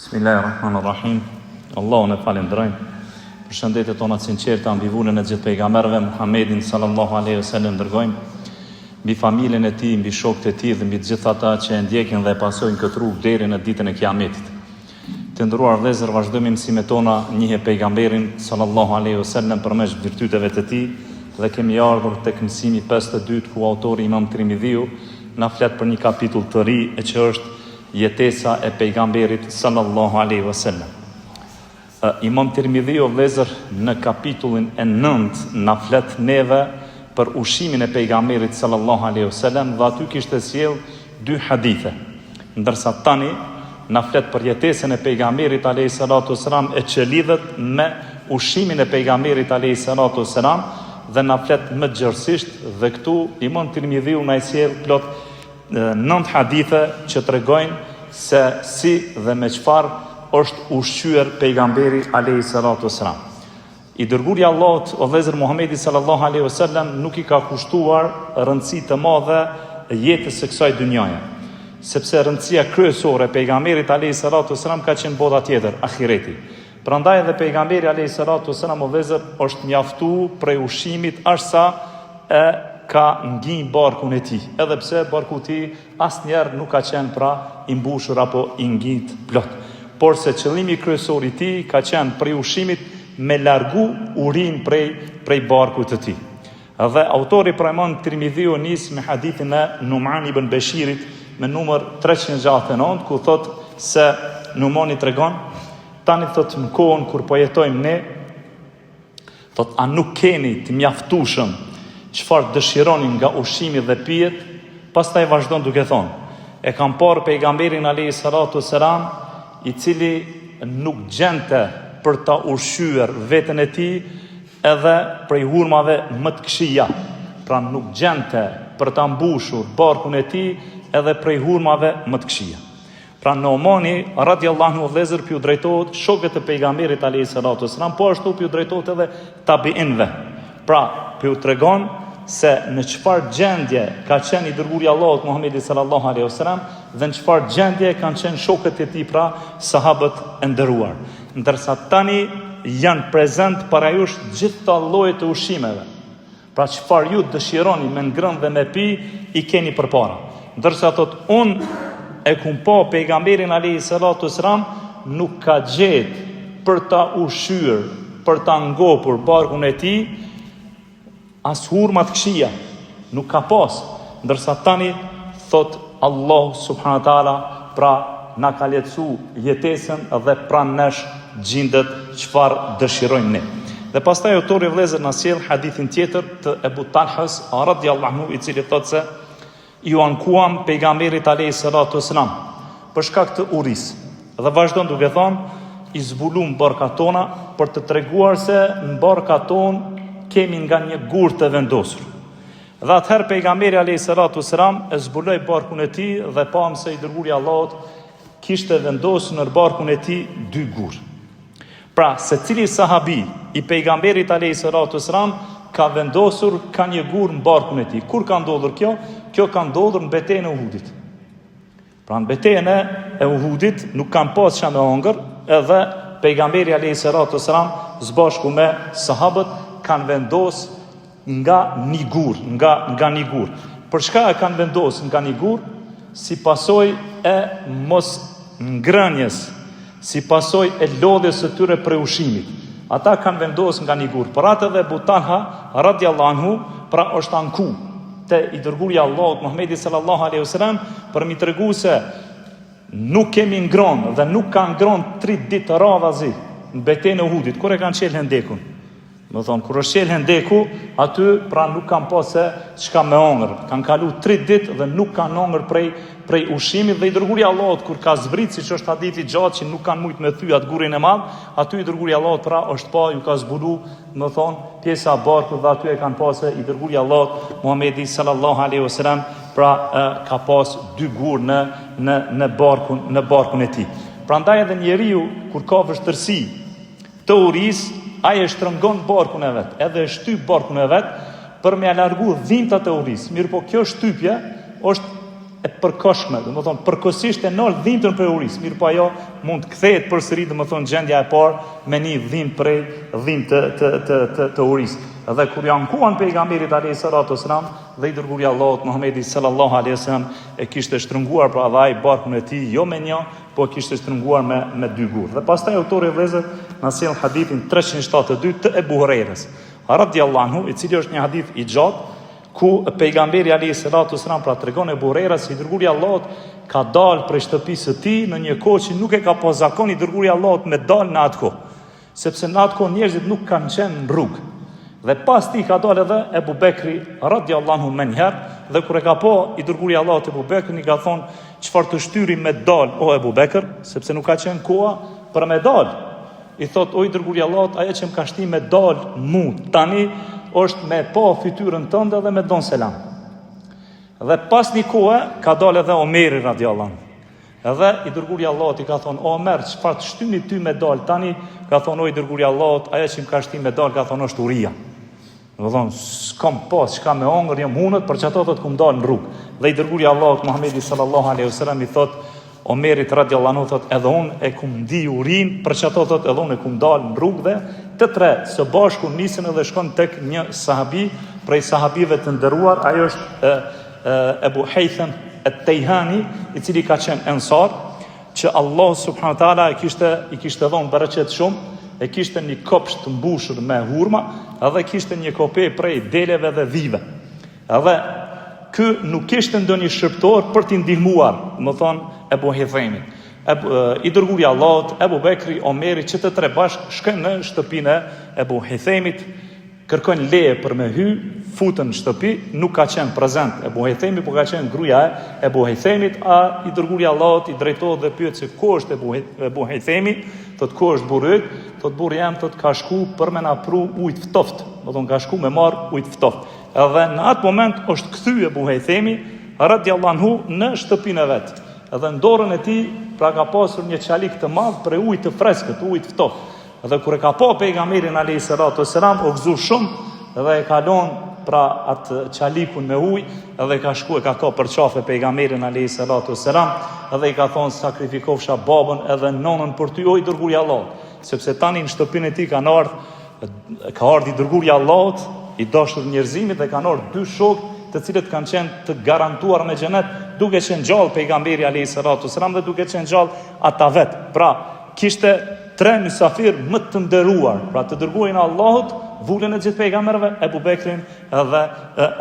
Bismillahirrahmanirrahim. Allahun e falenderojmë. Përshëndetjet tona të sinqerta mbi vullën e gjithë pejgamberëve, Muhammedin sallallahu alaihi wasallam dërgojmë, mbi familjen e tij, mbi shokët e tij dhe mbi të gjithë ata që e ndjekin dhe e pasojnë këtë rrugë deri në ditën e Kiametit. Të nderuar vëllezër, vazhdojmë mësimet tona njëhe pejgamberin sallallahu alaihi wasallam përmes virtyteve të tij dhe kemi ardhur tek mësimi 52 ku autori Imam Tirmidhiu na flet për një kapitull të ri e që është jetesa e pejgamberit sallallahu alaihi wasallam. Imam Tirmidhiu vëllezër në kapitullin e 9 na flet neve për ushimin e pejgamberit sallallahu alaihi wasallam dhe aty kishte sjell dy hadithe. Ndërsa tani na flet për jetesën e pejgamberit alayhi salatu wasalam e që lidhet me ushimin e pejgamberit alayhi salatu wasalam dhe na flet më gjërësisht dhe këtu Imam Tirmidhiu na sjell plot 9 hadithe që tregojnë se si dhe me çfarë është ushqyer pejgamberi alayhi salatu wasalam. I dërguari i Allahut, o vëllezër, Muhamedi sallallahu alaihi wasallam nuk i ka kushtuar rëndësi të madhe jetës së kësaj dynjaje, sepse rëndësia kryesore e pejgamberit alayhi salatu wasalam ka qenë bota tjetër, ahireti. Prandaj edhe pejgamberi alayhi salatu wasalam, o vëllezër, është mjaftuar prej ushqimit aq sa e ka ngjin barkun e tij, edhe pse barku i tij asnjëherë nuk ka qenë pra i mbushur apo i ngjit plot. Por se qëllimi kryesor i tij ka qenë prej ushqimit me largu urin prej barkut të tij. Dhe autori pra Imam Tirmidhiu nis me hadithin e Numan ibn Beshirit me numër 369 ku thot se Numani tregon, tani thot në kohën kur po jetojmë ne, thot a nuk keni të mjaftueshëm çfarë dëshironi nga ushqimi dhe pijet? Pastaj vazhdon duke thonë, e kam parë pejgamberin alayhi salatu wasalam i cili nuk gjente për ta ushqyer veten e tij edhe prej hurmave më të këqija. Pra nuk gjente për ta mbushur barkun e tij edhe prej hurmave më të këqija. Pra Nomani radiallahu anhu vëllezër piu drejtohet shokëve të pejgamberit alayhi salatu wasalam, po ashtu piu drejtohet edhe tabiinëve. Pra piu tregon se në çfarë gjendje ka qenë i dërguari i Allahut Muhamedi sallallahu alaihi wasallam dhe në çfarë gjendje kanë qenë shokët e tij, pra sahabët e nderuar. Ndërsa tani janë prezent para jush gjitha llojet e ushqimeve. Pra çfarë ju dëshironi me ngrënë dhe me pi, i keni përpara. Ndërsa thot unë e kum pa pejgamberin alayhi salatu wasalam nuk ka gjetë për ta ushqyer, për ta ngopur barkun e tij as hurma të këqija, nuk ka pas. Ndërsa tani thot Allah subhanahu wa taala, pra na ka lehtësu jetesën dhe pranë nesh gjendet çfarë dëshirojmë ne. Dhe pastaj autori vëllezër na sjell hadithin tjetër të Ebu Talhas radiallahu anhu, i cili thot se ju ankuam pejgamberit alayhi salatu wasalam për shkak të urisë. Dhe vazhdon duke thonë, i zbulum barkat tona për të treguar se në barkat tonë kemi nga një gur të vendosur. Dhe atëherë pejgamberi alayhi salatu wasalam e zbuloi barkun e tij dhe pam se i dërguari i Allahut kishte vendosur në barkun e tij 2 gur. Pra, secili sahabi i pejgamberit alayhi salatu wasalam ka vendosur ka një gur në barkun e tij. Kur ka ndodhur kjo? Kjo ka ndodhur në betejën e Uhudit. Pra në betejën e Uhudit nuk kanë pas çfarë me hongër, edhe pejgamberi alayhi salatu wasalam zbashku me sahabët kanë vendos nga një gur, nga një gur. Për çka e kanë vendos nga një gur? Si pasojë e mos ngrënjes, si pasojë e lodhjes së tyre prej ushqimit. Ata kanë vendos nga një gur. Për atë dhe Abu Talha radiallahu anhu, pra është anku te i dërguari i Allahut Muhamedi sallallahu alaihi wasallam për mi tregu se nuk kemi ngronë dhe nuk kanë ngronë 3 ditë radhazi në betejën e Uhudit, kur e kanë qelë hendekun. Më thonë, kur është qelë hendeku, aty pra nuk kanë pasë çka me hongër. Kanë kalu 3 ditë dhe nuk kanë hongër prej ushqimit dhe i dërguari i Allahut kur ka zbrit, siç është hadithi gjatë që nuk kanë mujt me thy atë gurin e madh, aty i dërguari i Allahut pra është pa ju ka zbulu, më thonë, pjesa e barkut dhe aty e kanë pasë i dërguari i Allahut Muhamedi sallallahu alaihi wasallam, pra ka pas 2 gur në barkun e tij. Prandaj edhe njeriu kur ka vështirësi të urisë, ai e shtrëngon barkun e vet, edhe e shtyp barkun e vet për me largu dhimbtat e urisë. Mirë po kjo shtypje është e përkohshme, domethënë përkohësisht e nol dhimbjen prej urisë, mirë po ajo mund të kthehet përsëri, domethënë gjendja e parë me një dhimbje prej dhimbje të urisë. Dhe kur janë kuan pejgamberit alayhi salatu wasalam dhe i dërguari Allahut Muhamedi sallallahu alaihi wasallam e kishte shtrënguar pra vaj barkun e tij jo me një, po kishte shtrënguar me dy gur. Dhe pastaj autori i vëllezër na sjell hadithin 372 të Ebu Hurajres radhiyallahu anhu, i cili është një hadith i gjatë ku pejgamberi alayhi salatu wasalam pra tregon Ebu Hurajres se i dërguari Allahut ka dalë prej shtëpisë së tij në një kohë që nuk e ka pas zakon i dërguari Allahut me dalë në atë kohë, sepse në atë kohë njerëzit nuk kanë qenë në rrugë. Dhe pas ti ka dalë edhe Ebu Bekri radhiyallahu anhu me njëherë, dhe kur e ka po i dërguari Allahut Ebu Bekrin i ka thonë çfarë të shtyri me dal o Ebu Bekr, sepse nuk ka qenë koha për me dal. I thot o i dërguari Allahut, ajo që më ka shti me dal mu tani është me pa fytyrën tënde dhe me don selam. Dhe pas një kohë ka dalë edhe Omeri radhiyallahu anhu. Edhe i dërguari Allahut i ka thonë, o Omer, çfarë të shtyni ty me dal tani? Ka thonë o i dërguari Allahut, ajo që më ka shti me dal, ka thonë është uria. Do thonë, s'kam pas çka me hongër, jam hunët, për çato të kum dal në rrugë. Dhe i dërguari Allahut Muhamedi sallallahu alaihi wasallam i thot Omerit radhiyallahu anhu, thot edhe unë e kum ndi urin, për çato thot edhe unë e kum dal në rrugë. Dhe të tre së bashku nisën edhe shkon tek një sahabi prej sahabive të nderuar, ajo është Ebu Haytham at-Tayhani, i cili ka qenë ensar, që Allah subhanahu wa taala i kishte dhënë bereqet shumë, e kishte një kopsht të mbushur me hurma, edhe kishte një kope prej deleve dhe dhive. Edhe ky nuk kishte ndonjë shërptor për t'i ndihmuar, më thonë Ebu Haythami. I dërguari Allahut, Ebu Bekri, Omeri, që të tre bashkë shkojnë në shtëpinë e Ebu Haythamit, kërkojnë leje për me hy, futën në shtëpi, nuk ka qenë prezent Ebu Haythami, por ka qenë gruaja e Ebu Haythamit. I dërguari Allahut i drejtohet dhe pyet se ku është Ebu Haythami, thot ku është burri, thot burri jam, thot ka shku për me na pru ujë ftoft, do të ka shku me marr ujë ftoft. Edhe në atë moment është kthy Ebu Haythami radhiyallahu anhu në shtëpinë e vet. Edhe në dorën e tij pra ka pasur një çalik të madh për ujë të freskët, ujë të ftoft. Edhe kur e ka pa pejgamberin alayhi salatu wasalam, u gëzu shumë dhe e ka lënë pra atë çalikun me ujë, edhe ka shku e ka për qafe pejgamberin alayhi salatu wasalam, edhe i ka thonë sakrifikofsha babën edhe nonën për ty o i dërguari Allahut, sepse tani në shtëpinë e tij ka ardhur i dërguari Allahut, i dashur njerëzimit, dhe kanë ardhur dy shokë të cilët kanë qenë të garantuar me xhenet, duke qenë gjallë pejgamberi alayhi salatu wasalam dhe duke qenë gjallë ata vet. Pra kishte tre mysafir më të nderuar, pra të dërguarin Allahut, vullën e gjithë pejgamberëve, Ebu Bekrin dhe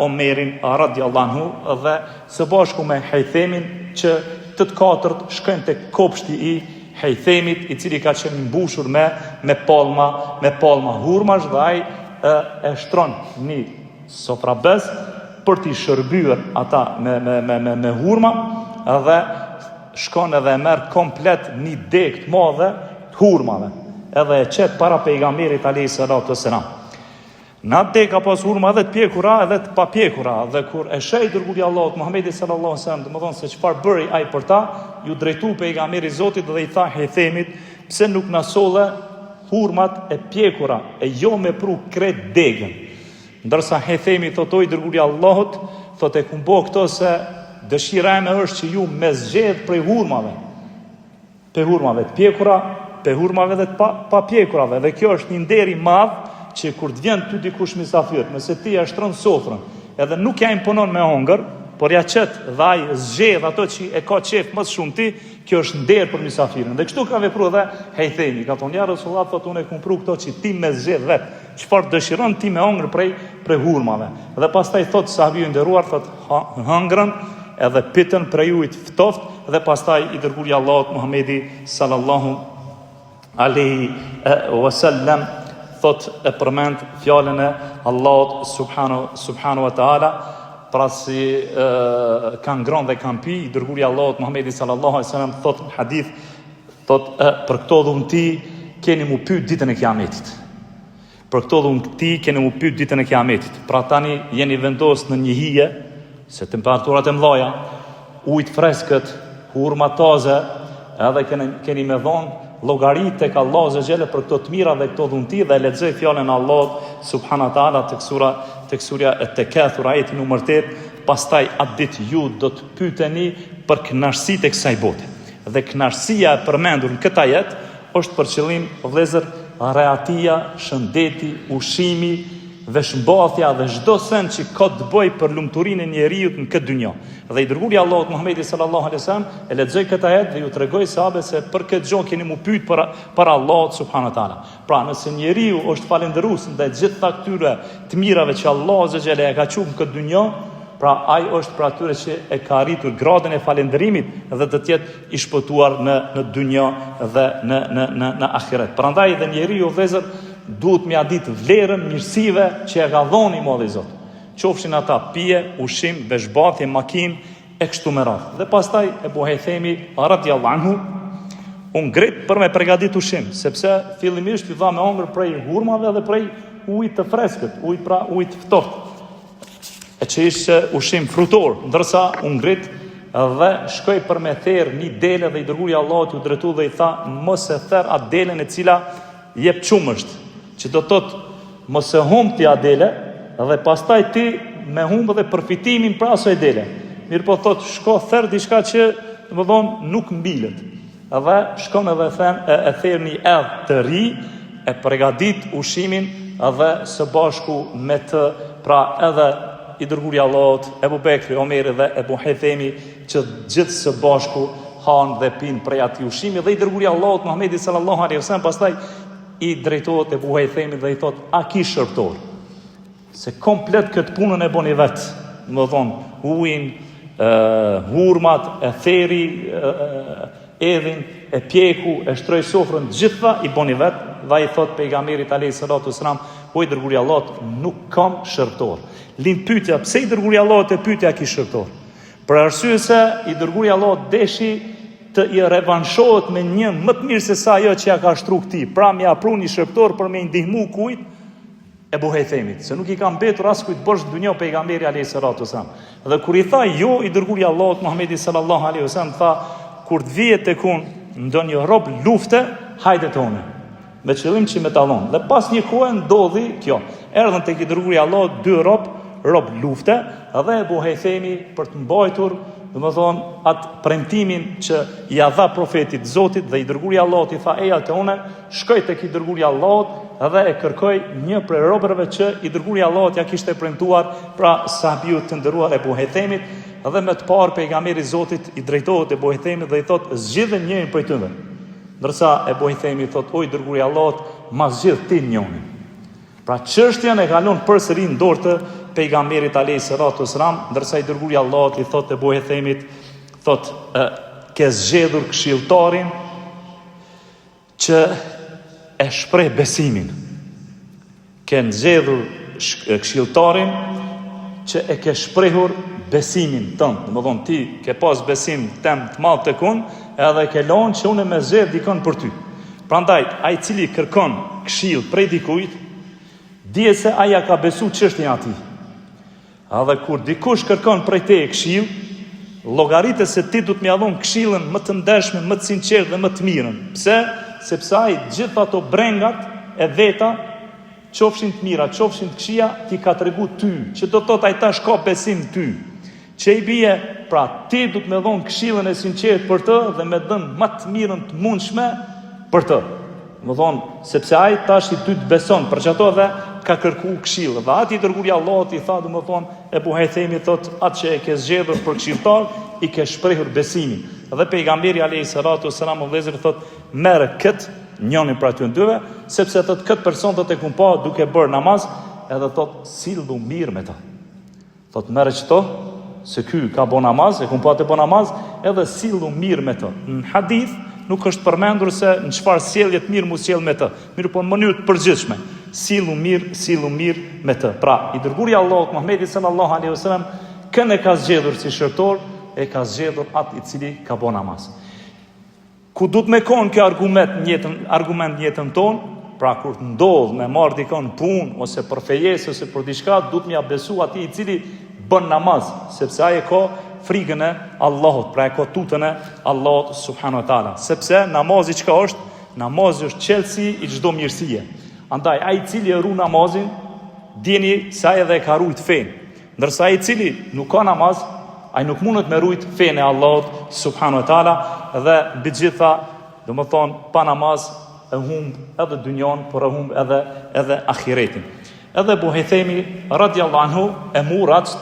Omerin radhiyallahu anhu, dhe së bashku me Haythamin, që të katërt shkojnë tek kopshti i Haythamit, i cili ka qenë mbushur me palma hurmash, dhe ai e shtron një sofrabez për t'i shërbyer ata me hurma, dhe shkon edhe e merr komplet një deg të madhe të hurmave, edhe e qet para pejgamberit alayhi salatu wasalam. Në atë deg ka pas hurma edhe të pjekura edhe të papjekura, dhe kur e sheh dërguari Allahut Muhamedi sallallahu alaihi wasallam, domethënë se çfarë bëri ai për ta, ju drejtu pejgamberi i Zotit dhe i tha Haythamit, pse nuk na solle hurmat e pjekura e jo me pru kret degën. Ndërsa Haythami thotoi dërguari Allahut, thotë ku mbo këto se dëshira ime është që ju me zgjedh prej hurmave. Pe hurmave të pjekura, pe hurmave dhe të papjekurave. Dhe kjo është një nder i madh që kur të vjen ty dikush mysafir, nëse ti ja shtron sofrën, edhe nuk ja imponon me hongër, por ja qet dhe ai zgjedh ato që e ka qef më shumë ti, kjo është nder për mysafirin. Dhe kështu ka vepruar edhe Haythami, ka thonë ja Resulullah, thotë unë e kam pru këto që ti me zgjedh vet, çfarë dëshiron ti me hongër prej hurmave. Dhe pastaj thotë sahabiu i nderuar, thotë hëngrën edhe pitën prej ujit ftoft, dhe pastaj i dërguari Allahut Muhamedi sallallahu alaihi wasallam thotë e përmend fjalën e Allahut subhanahu wa taala, pra si kanë ngrënë dhe kanë pi, i dërguari Allahut Muhamedi sallallahu alaihi wasallam thotë në hadith, thotë për këto dhunti keni mu pyet ditën e Kiametit. Për këto dhunti keni mu pyet ditën e Kiametit. Pra tani jeni vendosur në një hije, se temperaturat e mëdha, ujë freskët, hurma taze, edhe keni me dhon llogarit tek Allah azza xhela për këto të mira dhe këto dhunti, dhe lexoj fjalën e Allahut subhanahu wa taala tek surja at-Takathur ayati numër 8, pastaj atë ditë ju do të pyeteni për kënaqësitë e kësaj bote. Dhe kënaqësia e përmendur në këtë ajet është për qëllim vëllezër rehatia, shëndeti, ushqimi, veshmbathja dhe çdo sen që ka të bëjë për lumturinë e njeriu në këtë dynjë. Dhe i dërguari Allahut Muhamedi sallallahu alaihi wasallam e lexoi këtë ajet dhe ju tregoi sahabëve se për këtë gjë keni mu pyet për Allahut subhanahu wa taala. Pra nëse njeriu është falëndërues ndaj gjitha këtyre të mirave që Allahu azza xhala e ka thënë në këtë dynjë, pra ai është për atyre që e ka arritur gradën e falënderimit dhe të jetë i shpëtuar në dynjë dhe në ahiret. Prandaj dhe njeriu vëllezër duhet me ditë vlerën mirësive që e ka dhënë Modhi Zot. Qofshin ata pije, ushqim, veshbathje, makinë e kështu me radhë. Dhe pastaj Ebu Hejthemi radhiyallahu anhu u ngrit për me përgatitur ushqim, sepse fillimisht i dha me ëngër prej hurmave dhe prej ujit të freskët, ujit të ftohtë. E që ishte ushqim frutor, ndërsa u ngrit dhe shkoi për me therr një dele dhe i dërguari Allahut u drejtu dhe i tha mos e therr atë delen e cila jep çumësht, që do të thotë mos e humb ti atë dele dhe pastaj ti me humb dhe përfitimin pra asaj dele. Mirë po thotë shko therr diçka që domethënë nuk mbilet. Dhe shkon edhe e therr një erë të ri, e përgatit ushqimin dhe së bashku me të pra edhe i dërguari Allahut, Ebu Bekri, Omeri dhe Ebu Hejthemi që gjithë së bashku hanë dhe pinë prej atij ushqimi dhe i dërguari Allahut Muhamedi sallallahu alaihi wasallam pastaj i drejtohet Ebu Hejthemi dhe i thot a ki shërptor? Se komplet këtë punën e boni vetë, më thonë ujin, hurmat, e theri, edhin, e pjeku, e shtroj sofrën, gjitha i boni vetë dhe i thot pejgamberit alayhi salatu wasalam, o i dërguari Allahut nuk kam shërptor. Lind pyetja, pse i dërguari Allahut e pyetja a ki shërptor? Për arsye se i dërguari Allahut deshi të i revanshohet me një më të mirë se sa ajo që ja ka shtru këtij. Pra më apru një shërptor për me ndihmu kujt? Ebu Hejthemit, se nuk i ka mbetur as kujt bosh dunjë pejgamberi alayhi salatu wasalam. Dhe kur i tha jo i dërguari Allahut Muhamedi sallallahu alaihi wasallam tha kur të vihet tek unë ndonjë rob lufte, hajde tonë. Me qëllim që me tallon. Dhe pas një kohe ndodhi kjo. Erdhën tek i dërguari Allahut dy rob lufte dhe Ebu Hejthemi për të mbajtur domethënë atë premtimin që ja dha profetit Zotit dhe i dërguari Allahut i tha eja te une, shkoj tek i dërguari Allahut dhe e kërkoi një prej robërve që i dërguari Allahut ja kishte premtuar pra sahabiu të nderuar Ebu Hejthemit dhe me të parë pejgamberi Zotit i drejtohet Ebu Hejthemit dhe i thot zgjidhe njërin prej tyre. Ndërsa Ebu Hejthemi thot o i dërguari Allahut ma zgjidh ti njërin. Pra çështjen e kalon përsëri në dorë të pejgamberit alayhi salatu wasalam, ndërsa i dërguari Allahut i thot Ebu Hejthemit, thot ke zgjedhur këshilltarin që e shpreh besimin. Ke zgjedhur këshilltarin që e ke shprehur besimin tënd. Domethënë ti ke pas besim tem të madh tek unë, edhe ke lënë që unë më zgjedh dikon për ty. Prandaj ai i cili kërkon këshill prej dikujt, dije se aja ka besu çështjen atij. Edhe kur dikush kërkon prej teje këshill, llogaritë se ti do të më dhon këshillën më të ndershme, më të sinqertë dhe më të mirën. Pse? Sepse ai gjithë ato brengat e veta, qofshin të mira, qofshin të këqija, ti ka tregu ty, që do të thotë ai tash ka besim ty. Që i bie, pra ti do të më dhon këshillën e sinqertë për të dhe më dën më të mirën të mundshme për të. Më thonë, sepse ai tash i ty të beson, për çato dhe ka kërku këshill. Dhe ati i dërguari Allahut i tha, domethënë, Ebu Hejthemi thot, atë që e ke zgjedhur për këshilltar, i ke shprehur besimin. Dhe pejgamberi alayhi salatu wasalam vëllezër thot, merr kët njërin pra ty dyve, sepse thot kët person do të kum pa duke bërë namaz, edhe thot sillu mirë me ta. Thot merr çto, se ky ka bën namaz, e kum pa të bën namaz, edhe sillu mirë me ta. Në hadith nuk është përmendur se në çfarë sjellje të mirë mos sjell me të. Mirë po në mënyrë të përgjithshme. Sillu mirë me të. Pra, i dërguari Allahut Muhamedi sallallahu alaihi wasallam kënë ka zgjedhur si shërtor, e ka zgjedhur atë i cili ka bën namaz. Ku duhet me kon kjo argument në jetën tonë, pra kur të ndodh me marr dikon punë ose për fejesë ose për diçka, duhet më ia besu atij i cili bën namaz, sepse ai ka frikën e Allahut, pra e ka tutën e Allahut subhanahu wa taala. Sepse namazi çka është? Namazi është çelësi i çdo mirësie. Andaj ai i cili e ruan namazin, dini se ai edhe e ka ruajt fen. Ndërsa ai i cili nuk ka namaz, ai nuk mundet me rujt fenë e Allahut subhanahu wa taala dhe mbi gjitha, domethënë pa namaz e humb edhe dynjon, por e humb edhe ahiretin. Edhe Ebu Hithemi radiallahu anhu e murat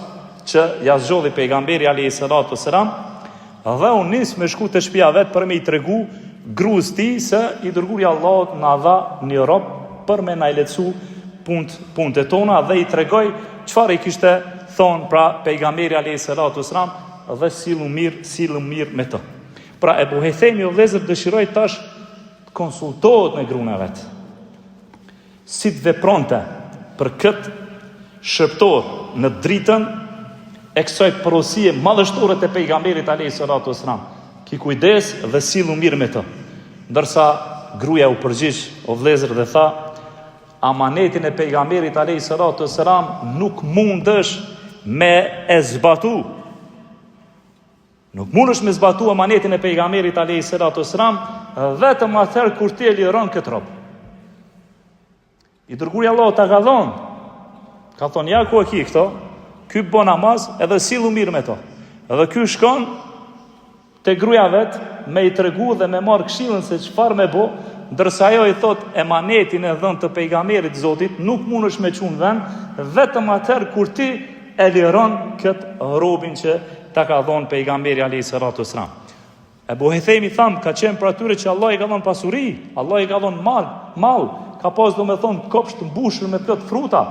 që ja zgjodhi pejgamberi alayhi salatu wassalam dhe u nis me shku te shtëpia vet për me i tregu gruas tij se i dërguari i Allahut na dha një rob për me na i lehtësu punët tona dhe i tregoi çfarë i kishte thonë pra pejgamberi alayhi salatu wassalam dhe sillu mirë me të. Pra Ebu Hithemi o vëllezër dëshiroi tash të konsultohet me gruan e vet. Si të vepronte për këtë shërptor në dritën e kësaj porosie madhështore të pejgamberit alayhi salatu wassalam. Ki kujdes dhe sillu mirë me të. Ndërsa gruaja u përgjigj o vëllezër dhe tha, amanetin e pejgamberit alayhi salatu wassalam nuk mundesh me e zbatu. Nuk mundesh me zbatu amanetin e pejgamberit alayhi salatu wassalam vetëm atëherë kur ti e liron këtë rob. I dërguari i Allahut ta ka thonë. Ka thonë ja ku e ki këto, ky bën namaz edhe sillu mirë me to. Edhe ky shkon te gruaja vet me i tregu dhe me marr këshillën se çfarë me bë, ndërsa ajo i thot emanetin e dhënë të pejgamberit Zotit nuk mundesh me çun vend vetëm atëherë kur ti e liron këtë robin që ta ka dhënë pejgamberi alayhi salatu wassalam. Ebu Hithemi ka qenë për atyre që Allah i ka dhënë pasuri, Allah i ka dhënë mal, ka pas domethënë kopsht të mbushur me plot fruta,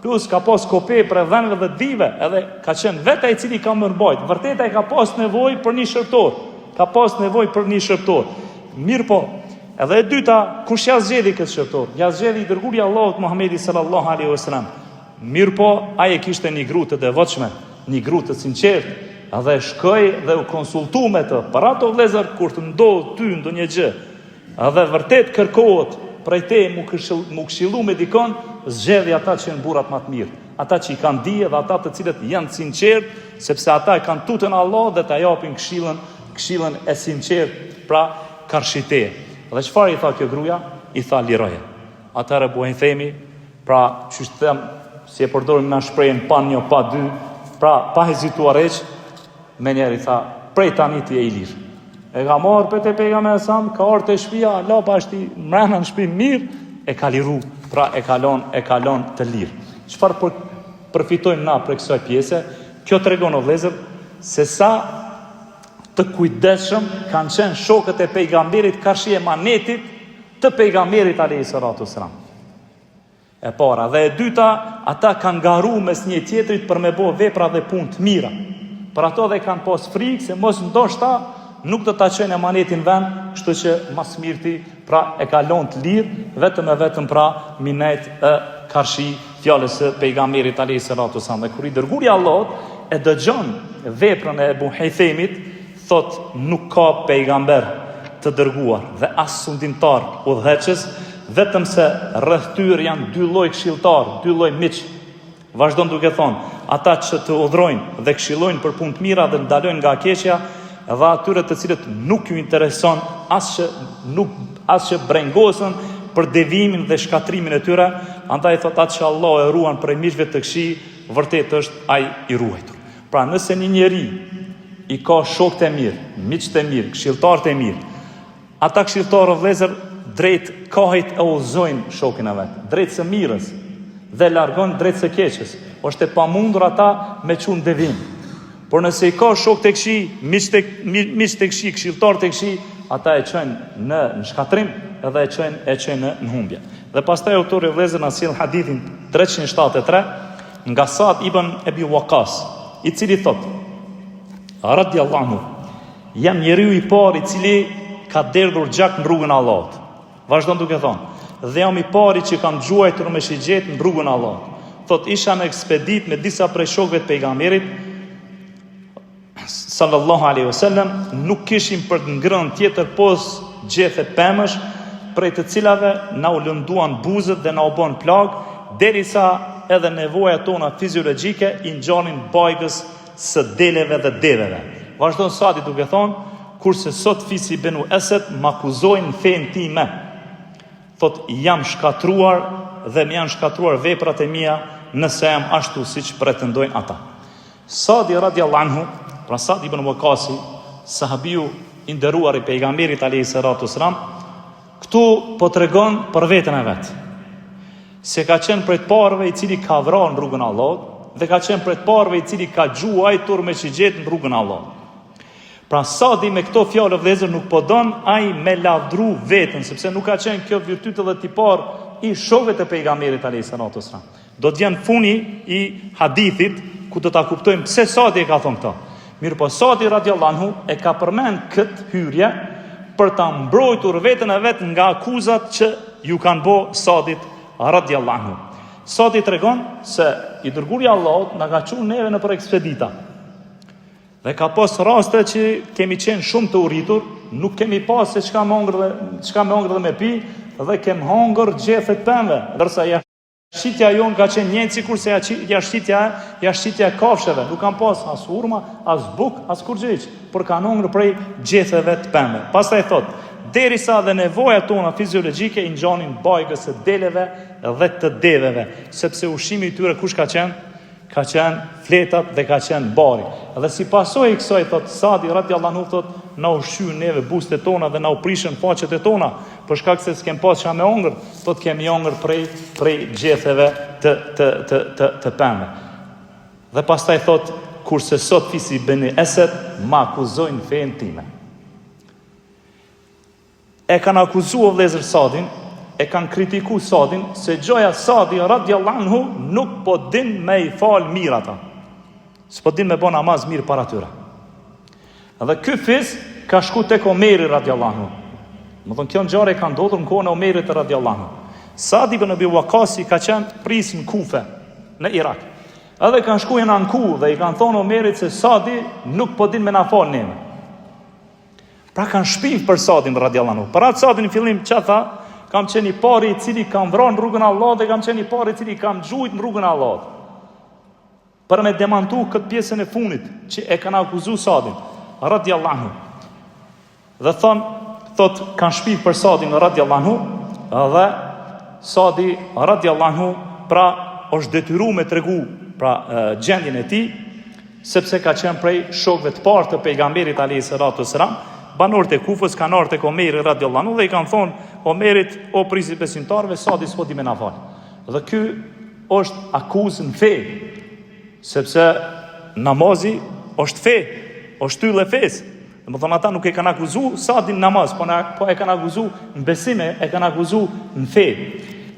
plus ka pas kope për dhënave dhe dive, edhe ka qenë vetë ai i cili ka mbajt. Vërtet ai ka pas nevojë për një shërptor. Mirë po, edhe e dyta, kush ja zgjedhi këtë shërptor? Ja zgjedhi i dërguari i Allahut Muhamedi sallallahu alaihi wasallam. Mirë po, ai e kishte një gru të devotshme, një gru të sinqertë, edhe shkoi dhe u konsultu me të. Për ato vëllezër kur të ndodh ty ndonjë gjë, edhe vërtet kërkohet prej te mu këshillu me dikon, zgjedhja ata që janë burrat më të mirë, ata që i kanë dije dhe ata të cilët janë sinqert, sepse ata e kanë tutën Allah dhe ta japin këshillën e sinqert, pra karshite. Dhe çfarë i tha kjo gruaja? I tha liroje. Atëherë Ebu Hithemi, pra çu them, si e përdorim na shprehjen pa një pa dy, pra pa hezituar hiç, me njerë i tha, prej tani ti e i lirë. E ka marrë për te pejgamberi sam, ka orë të shpia, la pashti mrena në shpi mirë, e ka liru, pra e kalon të lirë. Çfarë përfitojmë na për kësaj pjese? Kjo tregon o vëllezër se sa të kujdesshëm kanë qenë shokët e pejgamberit karshi emanetit të pejgamberit alayhi salatu wassalam. E para dhe e dyta, ata kanë garu mes një tjetrit për me bo vepra dhe punë të mira. Për ato dhe kanë pas frikë se mos ndoshta nuk do ta çojnë emanetin vend, kështu që mas mirti pra e kalon të lirë, vetëm pra minet e karshi fjalës së pejgamberit alayhi salatu wasallam. Kur i dërguari i Allahut e dëgjon veprën e Ebu Hithemit, thot nuk ka pejgamber të dërguar dhe as sundimtar udhëheqës, vetëm se rreth tyre janë dy lloj këshilltar, dy lloj miq. Vazhdon duke thonë, ata që të udhrojnë dhe këshillojnë për punë të mira dhe ndalojnë nga keqja, dhe atyre të cilët nuk ju intereson as që brengosen për devimin dhe shkatrimin e tyre, andaj thot atë që Allah e ruan prej miqve të këqij, vërtet është ai i ruajtur. Pra nëse një njeri i ka shokët e mirë, miqtë e mirë, këshilltarët e mirë, ata këshilltarë vëllezër drejt kahit e udhëzojnë shokin e vet, drejt së mirës dhe largon drejt së keqes. Është e pamundur ata me çun devim. Por nëse i ka shok të këqij, miq të këqij, këshilltar të këqij, ata e çojnë në shkatrim edhe e çojnë në humbje. Dhe pastaj autori vëllezër na sjell hadithin 373 nga Sa'd ibn Abi Waqqas, i cili thot: radiyallahu anhu, jam njeriu i parë i cili ka derdhur gjak në rrugën e Allahut. Vazhdon duke thonë, dhe jam i pari që kam gjuajtur me shigjet në rrugën e Allahut. Thot isha në ekspedit me disa prej shokëve të pejgamberit sallallahu alaihi wasallam, nuk kishim për të ngrënë tjetër pos gjethe pemësh, prej të cilave na u lënduan buzët dhe na u bën plag, derisa edhe nevojat tona fiziologjike i ngjanin bajgës së deleve dhe deveve. Vazhdon Sadi duke thonë, kurse sot fisi Benu Esed m'akuzojnë fen time. Thot jam shkatruar dhe më janë shkatruar veprat e mia nëse jam ashtu siç pretendojnë ata. Sadi radiallahu anhu, pra Sa'd ibn Waqqasi, sahabiu i nderuar i pejgamberit alayhis salatu wassalam, këtu po tregon për veten e vet. Se ka qenë prej të parëve i cili ka vrarë në rrugën e Allahut dhe ka qenë prej të parëve i cili ka gjuajtur me xhigjet në rrugën e Allahut. Pra Sa'di me këto fjalë vëllezër nuk po don ai me lavdru veten, sepse nuk ka qenë kjo virtyt edhe tipar i shokëve të pejgamberit alayhis salatu wassalam. Do të jenë funi i hadithit ku do ta kuptojmë pse Sa'di e ka thonë këtë. Mirë po Sa'di radiallahu anhu e ka përmend këtë hyrje për ta mbrojtur veten e vet nga akuzat që ju kanë bë Sa'dit radiallahu anhu. Sa'di tregon se i dërguari i Allahut na ka çuar neve në për ekspedita. Dhe ka pas raste që kemi qenë shumë të uritur, nuk kemi pas se çka me hongër dhe me pi, dhe kem hongër gjethet pemëve, ndërsa jashtëshitja jonë ka qenë njëjtë sikurse jashtëshitja e kafshëve, nuk kanë pas as hurma, as buk, as kurrë, por kanë hongër prej gjetheve të pemëve. Pastaj thot, derisa dhe nevojat tona fiziologjike i ngjanin bajgës së deleve dhe të deveve, sepse ushqimi i tyre kush ka qenë? Ka qenë fletat dhe ka qenë bari. Dhe si pasojë i kësaj, thot Sa'di radiallahu anhu, thot na ushqyen neve bustet tona dhe na u prishën faqet e tona, për shkak se s'kem pas çka me hongër, thot kemi hongër prej gjetheve të pemëve. Dhe pastaj thot, kurse sot fisi Beni Esed ma akuzojnë fen time. E kanë akuzuar vëllezër Sa'din, e kanë kritiku Sa'din, se gjoja Sa'di radiallahu anhu nuk po din me i fal mirë ata. S'po din me bo namaz mirë para tyre. Dhe ky fiz ka shku tek Omeri radiallahu anhu. Më thonë kjo ngjarje ka ndodhur në kohën e Omerit radiallahu anhu. Sa'd ibn Abi Waqqasi ka qenë pris në Kufe, në Irak. Edhe kanë shku në Anku dhe i kanë thonë Omerit se Sa'di nuk po din me na fal neve. Pra kanë shpiv për Sa'din radiallahu anhu. Para Sa'din në fillim çfarë tha? Kam qenë i pari i cili kam vrarë në rrugën e Allahut dhe kam qenë i pari i cili kam gjujt në rrugën e Allahut. Për me demantu këtë pjesën e fundit që e kanë akuzuar Sa'din radiallahu anhu. Dhe thot kanë shpiv për Sa'din radiallahu anhu dhe Sa'di radiallahu anhu pra është detyruar me tregu pra gjendjen e tij, sepse ka qenë prej shokëve të parë të pejgamberit alayhis salatu wassalam. Banorët e Kufës kanë ardhur tek Omeri radiallahu anhu dhe i kanë thonë Omerit, o prisi besimtarëve, Sa'di s'po di me na fal. Dhe ky është akuzë në fe, sepse namazi është fe, është shtyllë e fesë. Domethënë ata nuk e kanë akuzuar Sa'din namaz, po e kanë akuzuar në besim, e kanë akuzuar në fe.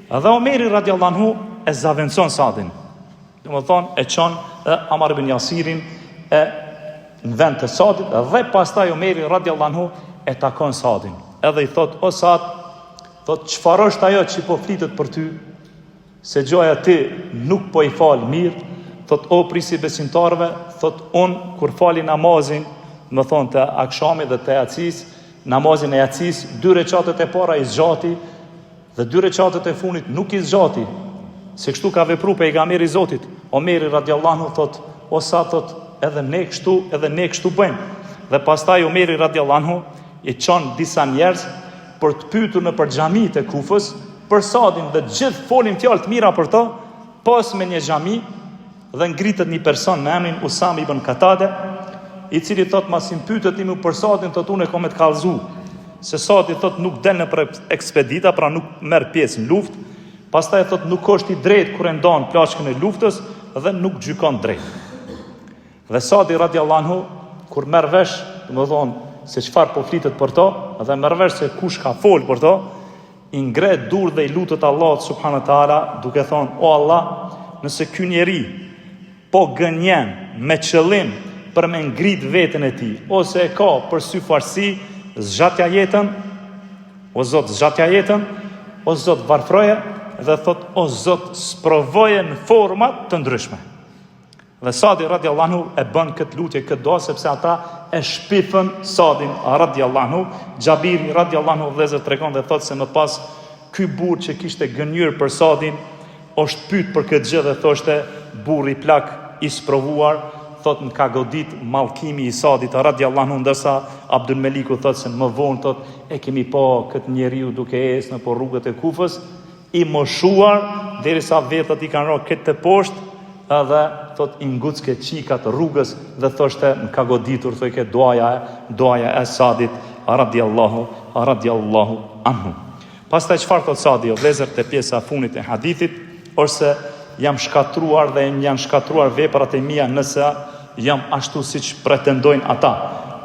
Dhe Omeri radiallahu anhu e zaventson Sa'din. Domethënë e çon Amar ibn Yasirin në vend të Sa'dit dhe pastaj Omeri radiallahu anhu e takon Sa'din. Edhe i thot, o Sa'd, thot çfarë është ajo që po flitet për ty, se gjoja ti nuk po i fal mirë, thot o prisi besimtarëve, thot unë kur fali namazin, më thonë të akşamit dhe të yacis, namazin e yacis, 2 rekatet e para i zgjati dhe 2 rekatet e fundit nuk i zgjati, se kështu ka vepruar pejgamberi i Zotit. Omeri radiallahu anhu thot, o Sa'd, thot edhe ne kështu bëjmë. Dhe pastaj Omeri radiallahu anhu i çon disa njerëz për të pyetur në për xhamitë e Kufës për Sa'din dhe gjithë folin fjalë të mira për to, pas me një xhami dhe ngritet një person me emrin Usam ibn Katade, i cili thot masim pyetet imi për Sa'din, thot unë kam të kallëzu, se Sa'di thot nuk del në për ekspedita, pra nuk merr pjesë në luftë, pastaj thot nuk është i drejtë kur e ndon plaçkën e luftës dhe nuk gjykon drejt. Dhe Sa'di radiallahu anhu kur merr vesh, domethënë se çfarë po flitet për to, dhe merr vesh se kush ka fol për to, i ngret dur dhe i lutet Allahut subhanahu wa taala duke thonë, o Allah, nëse ky njeri po gënjen me qëllim për me ngrit veten e tij, ose e ka për sy farsi, zgjatja jetën, o Zot zgjatja jetën, o Zot varfroje, dhe thot, o Zot sprovoje në forma të ndryshme. Dhe Sa'di radiallahu anhu e bën këtë lutje, këtë dua, sepse ata e shpifën Sa'din radiallahu anhu. Xhabiri radiallahu anhu vëllezër tregon dhe thot se më pas ky burr që kishte gënjur për Sa'din është pyet për këtë gjë dhe thoshte burri plak i sprovuar, thot më ka godit mallkimi i Sa'dit radiallahu anhu, ndërsa Abdul Meliku thot se më vonë thot e kemi pa këtë njeriu duke ecë në rrugët e Kufës, i moshuar derisa vetët i kanë rënë këtë të poshtë, edhe thot i ngucke qikat rrugës dhe thoshte më ka goditur, thoi ke duaja e Sadit radiallahu anhu. Pastaj çfarë thot Sadi, o vëllezër, te pjesa e fundit e hadithit, ose jam shkatruar dhe janë shkatruar veprat e mia nëse jam ashtu siç pretendojnë ata.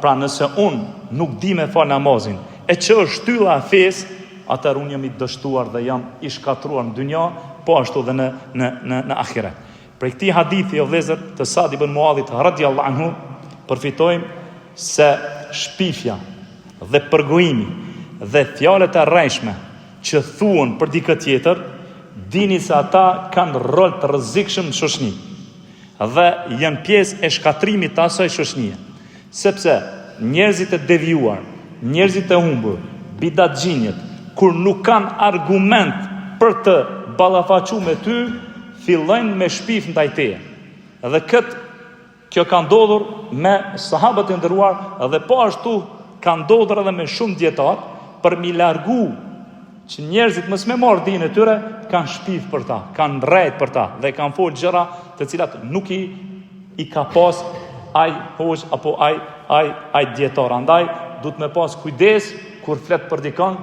Pra nëse unë nuk di me fal namazin, e që është shtylla e fesë, atëherë unë jam i dështuar dhe jam i shkatruar në dynja, po ashtu dhe në ahiret. Për këtij hadithi, o vëllezër, të Sa'd ibn Muadhit radiallahu anhu, përfitojmë se shpifja dhe përgojimi dhe fjalët e rrejshme që thuan për dikë tjetër, dini se ata kanë rol të rrezikshëm në shoqëni dhe janë pjesë e shkatrimit të asaj shoqënie. Sepse njerëzit e devijuar, njerëzit e humbur, bidatxhinjet, kur nuk kanë argument për të ballafaquar me ty, fillojnë me shpif ndaj teje. Dhe kjo ka ndodhur me sahabët e nderuar, dhe po ashtu ka ndodhur edhe me shumë dietar, për mi largu që njerëzit mos me marrë dinë e tyre, kanë shpif për ta, kanë rrejt për ta, dhe kanë folë gjëra të cilat nuk i ka pas ai hoxh apo ai dietar. Andaj duhet me pas kujdes kur flet për dikon,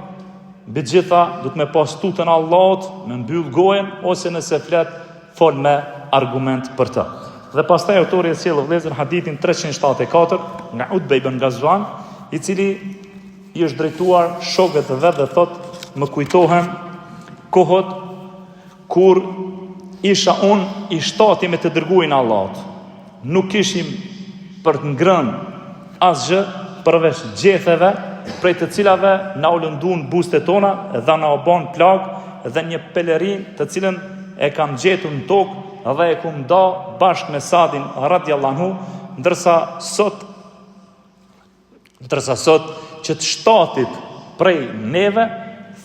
mbi gjitha duhet me pas tutën Allahut, me mbyll gojen, ose nëse flet fol me argument për të. Dhe pastaj autori e sjell vëllezër hadithin 374 nga Utbe ibn Ghazwan, i cili i është drejtuar shokëve të vet dhe thot: më kujtohen kohët kur isha unë i shtati me të dërguin Allahut. Nuk ishim për të ngrënë asgjë përveç gjetheve, prej të cilave na u lënduan bustet tona dhe na u bën plagë, dhe një pelerin të cilën e kam gjetur në tokë dhe e kum da bashkë me Sadin radiallahu anhu, ndërsa sot që të shtatit prej neve,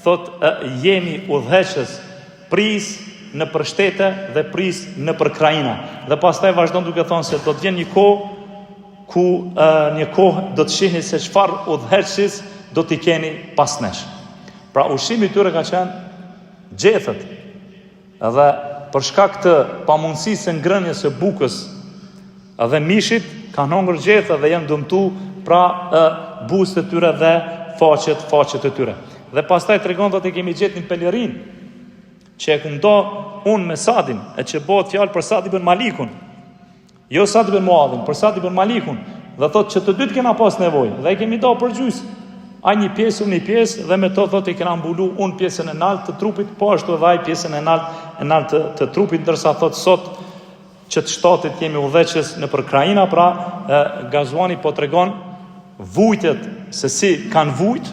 thot jemi udhëheqës pris në për shtete dhe pris në për krajina. Dhe pastaj vazhdon duke thonë se do të vjen një kohë ku një kohë do të shihni se çfarë udhëheqësis do t'i keni pas nesh. Pra ushqimi i tyre ka qenë gjethet, dhe për shkak të pamundësisë së ngrënies së bukës dhe mishit kanë hongër gjethe dhe janë dëmtu pra buzët e tyre dhe faqet e tyre. Dhe pastaj tregon do të kemi gjetë një pelerin që e kum do unë me Sadin, e që bëhet fjalë për Sa'd ibn Malikun, jo Sa'd ibn Muadhin, për Sa'd ibn Malikun, dhe thot që të dytë kena pas nevojë dhe e kemi do për gjysë. Ai një pjesë, unë një pjesë, dhe me to thot e kena mbulu unë pjesën e naltë të trupit, po ashtu edhe ai pjesën e naltë të trupit, ndërsa thot sot që të shtatit jemi udhëheqës në për krajina. Pra Ghazwani po tregon vujtet se si kanë vujt,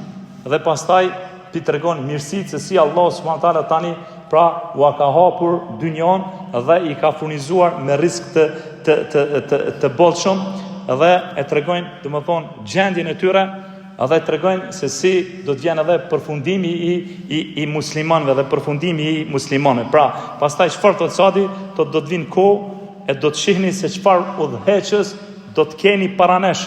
dhe pastaj pi tregon mirësitë se si Allah subhanahu wa taala tani pra u ka hapur dynjon dhe i ka furnizuar me risk të bollshëm, dhe e tregojnë domethënë gjendjen e tyre, dhe tregojnë se si do të vjen edhe përfundimi i muslimanëve dhe përfundimi i muslimanëve. Pra pastaj çfarë thot Sadi, do të vinë kohë e do të shihni se çfarë udhëheqës do të keni para nesh.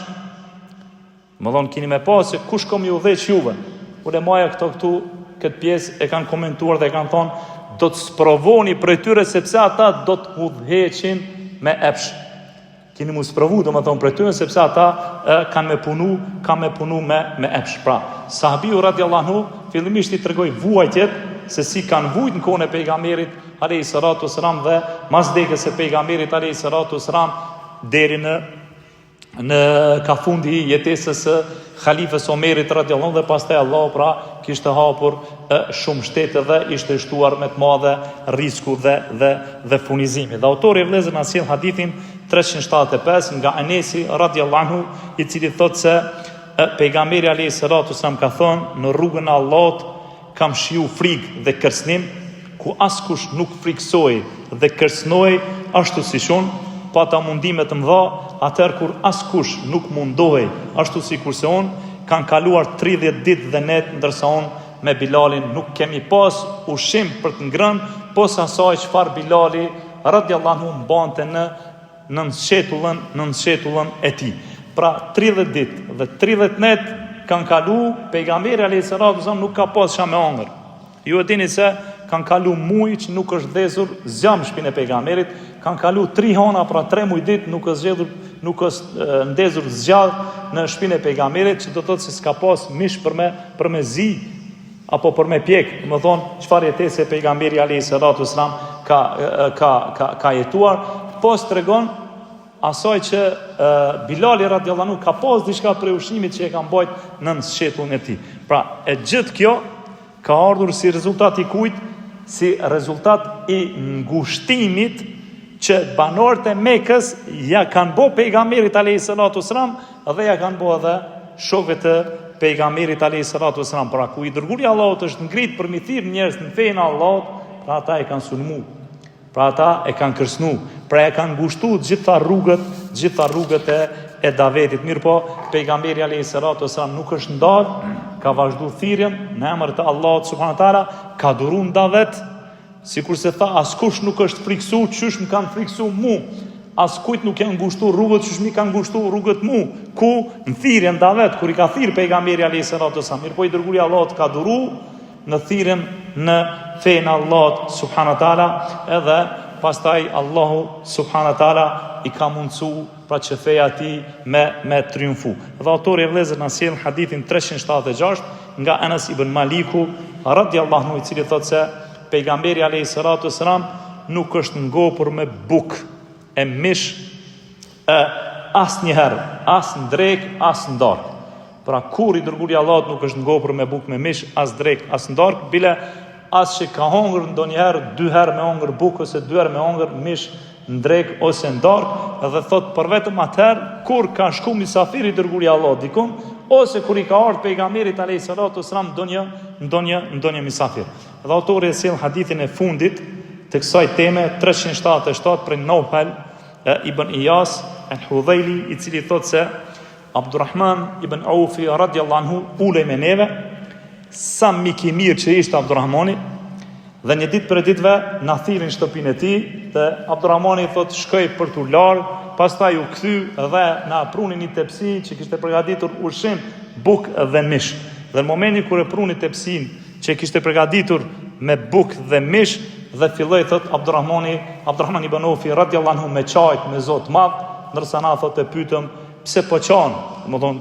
Më thonë keni me pas se kush kom ju udhëheq juve. Ulemaja këtu këtë pjesë e kanë komentuar dhe kanë thonë do të sprovoni prej tyre sepse ata do të udhëheqin me epsh. Keni mu sprovu do më thonë prej tyre sepse ata kanë me punu me epsh. Pra sahabiu radiallahu anhu fillimisht i tregoi vuajtjet se si kanë vujt në kohën e pejgamberit alayhi salatu wasalam dhe masdekës e pejgamberit alayhi salatu wasalam deri në ka fundi i jetesës së Khalifës Omerit radiallahu anhu, dhe pastaj Allah pra kishte hapur shumë shtete dhe ishte shtuar me të madhe risku dhe furnizimi. Dhe autori vëllezër na sjell hadithin 375 nga Anesi radiallahu anhu, i cili thotë se pejgamberi alayhi salatu wasalam ka thënë: në rrugën e Allahut kam shiu frikë dhe kërcënim, ku askush nuk friksoi dhe kërcënoi ashtu si unë, pa ta mundime të mëdha, atëherë kur askush nuk mundohej ashtu si kurse unë, kanë kaluar 30 ditë dhe net, ndërsa unë me Bilalin nuk kemi pas ushqim për të ngrënë, posa asaj çfarë Bilali radiallahu anhu mbante në nënshëtullën e tij. Pra 30 ditë dhe 30 net kanë kalu, pejgamberi alayhi salatu wasallam nuk ka pas çfarë me hongër. Ju e dini se kanë kalu muj që nuk është dhezur zjam shpinë e pejgamberit, kanë kalu 3 hona, pra 3 muj dit nuk është ndezur zgjall në shpinë e pejgamberit, që do të thotë se s'ka pas mish për me zi apo për me pjek. Më thonë, çfarë jetese pejgamberi alayhi salatu wasalam ka jetuar, pas tregon asaj që Bilali radhiyallahu anhu ka pas diçka për ushqimit që e ka mbajt në shetullin e tij. Pra, e gjithë kjo ka ardhur si rezultat i kujt? Si rezultat i ngushtimit që banorët e Mekës ja kanë bë pejgamberit alayhi salatu wasalam dhe ja kanë bë edhe shokëve të pejgamberit alayhi salatu wasalam. Pra, ku i dërguari i Allahut është ngrit për mi thirr njerëz në fenë e Allahut, pra ata e kanë sulmu. Pra ata e kanë kërcënu, pra e kanë ngushtuar gjitha rrugët e davetit. Mirë po, pejgamberi alayhi salatu wasalam nuk është ndarë, ka vazhduar thirrjen në emër të Allahut subhanahu wa taala, ka duruar davet, sikur se tha, askush nuk është friksu, qysh më kanë friksu mu, askujt nuk janë ngushtuar rrugët, qysh më kanë ngushtuar rrugët mu, ku në thirrjen davet, kur i ka thirr pejgamberi alayhi salatu wasalam. Mirë po, i dërguari i Allahut ka duruar në thirrjen në fenë Allahut subhanahu wa taala, edhe pastaj Allahu subhanahu wa taala i ka mundsu pra që feja ti me triumfu. Dhe autori e vëllezër na sjell hadithin 376 nga Anas ibn Maliku radhiyallahu anhu, i cili thotë se pejgamberi alayhi salatu wasalam nuk është ngopur me buk e mish asnjëherë, as në drek, as në darkë. Pra kur i dërguari i Allahut nuk është ngopur me buk me mish, as drek, as në darkë, bile as që ka hongër ndonjëherë 2 herë me hongër buk ose 2 herë me hongër mish në drek ose në darkë, dhe thot për vetëm atëherë kur ka shku misafiri i dërguari i Allahut dikun, ose kur i ka ardhur pejgamberit alayhi salatu wasalam ndonjë misafir. Dhe autori e sjell hadithin e fundit të kësaj teme 377 prej Naufal ibn Iyas al-Hudhaili, i cili thot se Abdurrahman ibn Aufi radhiyallahu anhu ulej me neve, sa mik i mirë që ishte Abdurrahmani, dhe një ditë për ditëve na thirrin shtëpinë e tij, dhe Abdurrahmani thot shkoj për tu larg, pastaj u kthy dhe na pruni një tepsi që kishte përgatitur ushqim, buk dhe mish. Dhe në momentin kur e pruni tepsin që kishte përgatitur me buk dhe mish, dhe filloi thot Abdurrahman ibn Aufi radhiyallahu anhu me çajt me Zot madh, ndërsa na thot e pyetëm pse po çon, domethënë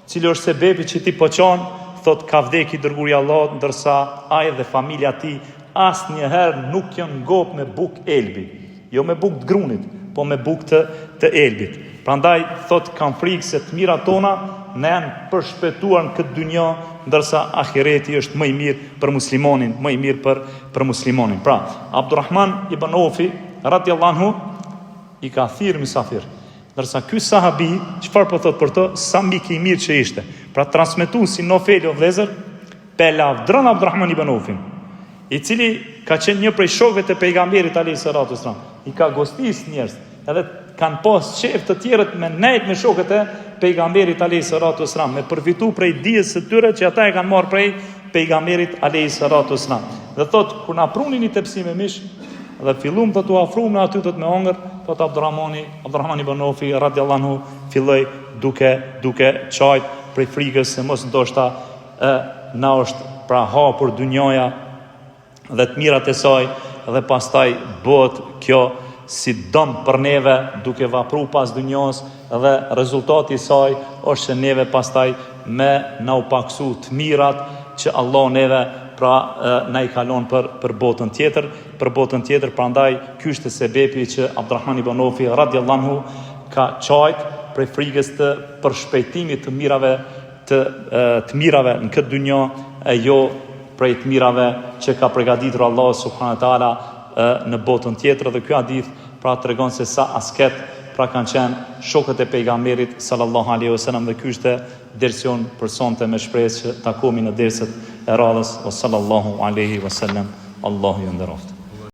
cili është sebebi që ti po çon, thot ka vdekë i dërguari i Allahut, ndërsa ai dhe familja e tij asnjëherë nuk janë ngop me buk elbi, jo me buk të grunit, po me buk të elbit. Prandaj thot kam frikë se të mirat tona ne janë përshpëtuar në këtë dynjë, ndërsa ahireti është më i mirë për muslimonin, më i mirë për muslimonin. Pra, Abdurrahman ibn Aufi radhiyallahu anhu i ka thirr misafir. Ndërsa ky sahabi, çfarë po thot për të, sa mik i mirë që ishte. Pra transmetuesi Nofeli o vëllezër, pe lavdron Abdurrahman ibn Aufin, i cili ka qenë një prej shokëve të pejgamberit alayhi salatu wasalam. I ka gostis njerëz, edhe kanë pas shef të tjerët me nejt me shokët e pejgamberit alayhi salatu wasalam, me përfitu prej dijes së tyre që ata e kanë marrë prej pejgamberit alayhi salatu wasalam. Dhe thot kur na prunin një tepsi me mish, dhe fillum të tu afrum në aty të me hongër, thot Abdurrahman ibn Aufi radhiyallahu anhu filloi duke çajt prej frikës se mos ndoshta na është pra hapur dynjaja dhe të mirat e saj, dhe pastaj bëhet kjo si dëm për neve duke vapru pas dynjos, dhe rezultati i saj është se neve pastaj me na u paksu të mirat që Allah neve pra na i kalon për botën tjetër. Prandaj ky është sebebi që Abdurrahman ibn Aufi radhiyallahu anhu ka çajt prej frikës të përshpejtimit të mirave në këtë dynjë, e jo prej të mirave që ka përgatitur Allah subhanahu wa taala në botën tjetër. Dhe ky hadith pra tregon se sa asket pra kanë qenë shokët e pejgamberit sallallahu alaihi wasallam, dhe ky është dersion për sonte, me shpresë që takohemi në derset e radhës. Sallallahu alaihi wasallam. Allahu ju nderoft.